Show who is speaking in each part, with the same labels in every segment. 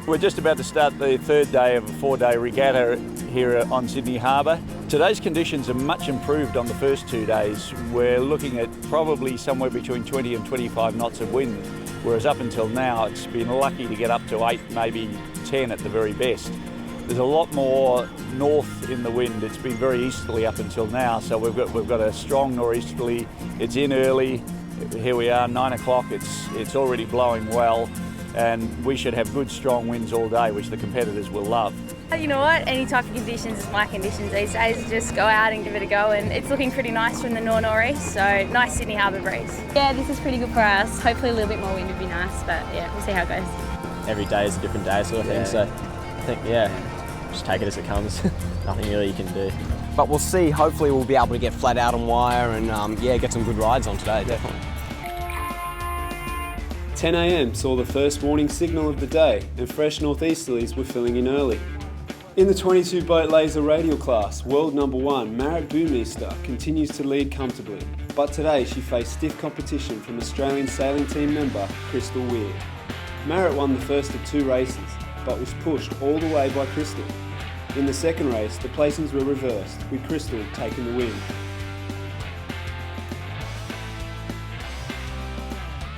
Speaker 1: We're just about to start the third day of a 4-day regatta here on Sydney Harbour. Today's conditions are much improved on the first 2 days. We're looking at probably somewhere between 20 and 25 knots of wind, whereas up until now it's been lucky to get up to 8, maybe 10 at the very best. There's a lot more north in the wind. It's been very easterly up until now, so we've got a strong northeasterly. It's in early. Here we are, 9 o'clock. It's already blowing well, and we should have good strong winds all day, which the competitors will love.
Speaker 2: You know what? Any type of conditions is my conditions these days. Just go out and give it a go, and it's looking pretty nice from the north-northeast, so nice Sydney Harbour breeze.
Speaker 3: Yeah, this is pretty good for us. Hopefully a little bit more wind would be nice, but yeah, we'll see how it goes.
Speaker 4: Every day is a different day sort of thing, so I think, just take it as it comes. Nothing really you can do.
Speaker 5: But we'll see, hopefully we'll be able to get flat out on wire and get some good rides on today, definitely.
Speaker 6: 10 a.m. saw the first warning signal of the day, and fresh northeasterlies were filling in early. In the 22 boat laser radial class, world number 1 Marit Boomeister continues to lead comfortably, but today she faced stiff competition from Australian sailing team member Crystal Weir. Marit won the first of 2 races, but was pushed all the way by Crystal. In the second race, the placings were reversed, with Crystal taking the win.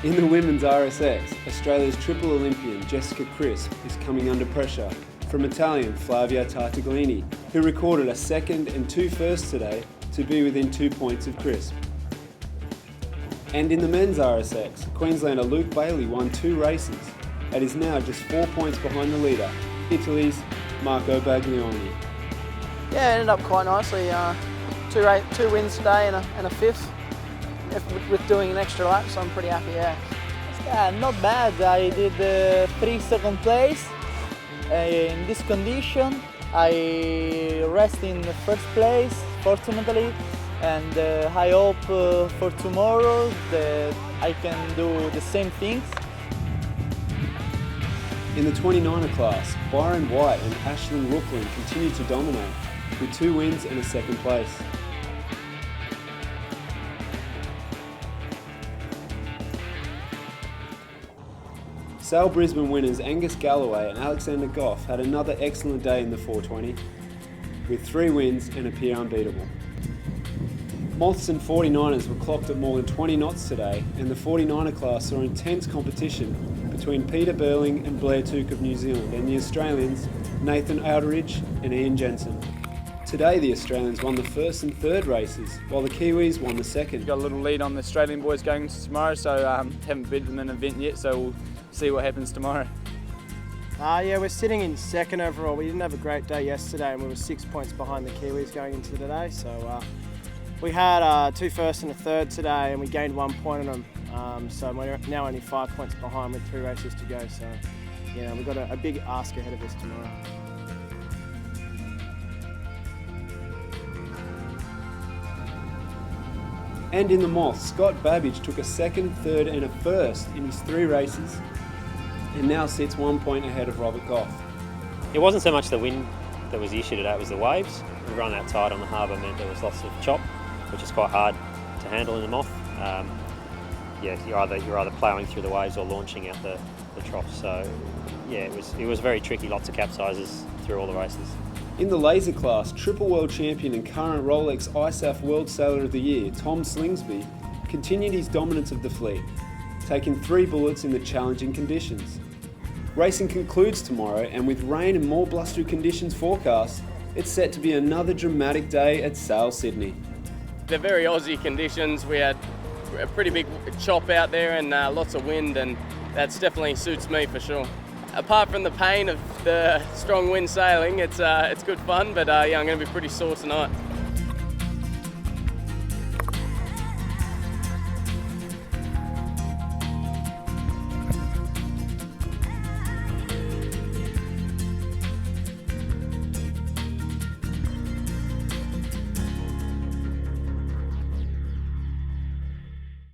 Speaker 6: In the women's RSX, Australia's triple Olympian Jessica Crisp is coming under pressure from Italian Flavia Tartaglini, who recorded a second and 2 firsts today to be within 2 points of Crisp. And in the men's RSX, Queenslander Luke Bailey won 2 races and is now just 4 points behind the leader, Italy's Marco Baglioni.
Speaker 7: Yeah, it ended up quite nicely. 2 wins today and a fifth. With doing an extra lap, so I'm pretty happy,
Speaker 8: Yeah, not bad. I did 3 second place. In this condition, I rest in the first place, fortunately, and I hope for tomorrow that I can do the same things.
Speaker 6: In the 29er class, Byron White and Ashlyn Rooklin continued to dominate, with 2 wins and a second place. Sail Brisbane winners Angus Galloway and Alexander Goff had another excellent day in the 420, with 3 wins and appear unbeatable. Moths and 49ers were clocked at more than 20 knots today, and the 49er class saw intense competition between Peter Burling and Blair Tuke of New Zealand and the Australians Nathan Outeridge and Ian Jensen. Today the Australians won the first and third races, while the Kiwis won the second.
Speaker 9: Got a little lead on the Australian boys going tomorrow, so haven't bid them an event yet, so we'll see what happens tomorrow.
Speaker 7: We're sitting in second overall. We didn't have a great day yesterday, and we were 6 points behind the Kiwis going into today. So we had 2 firsts and a third today, and we gained 1 point on them. So we're now only 5 points behind with 3 races to go. So we've got a big ask ahead of us tomorrow.
Speaker 6: And in the Moths, Scott Babbage took a second, third and a first in his 3 races, and now sits 1 point ahead of Robert Goff.
Speaker 4: It wasn't so much the wind that was the issue today, it was the waves. We run that tide on the harbour meant there was lots of chop, which is quite hard to handle in the Moth. You're either ploughing through the waves or launching out the trough. So it was very tricky, lots of capsizes through all the races.
Speaker 6: In the laser class, triple world champion and current Rolex ISAF World Sailor of the Year, Tom Slingsby, continued his dominance of the fleet, taking 3 bullets in the challenging conditions. Racing concludes tomorrow, and with rain and more blustery conditions forecast, it's set to be another dramatic day at Sail Sydney.
Speaker 10: They're very Aussie conditions. We had a pretty big chop out there and lots of wind, and that definitely suits me for sure. Apart from the pain of the strong wind sailing, it's good fun, but I'm going to be pretty sore tonight.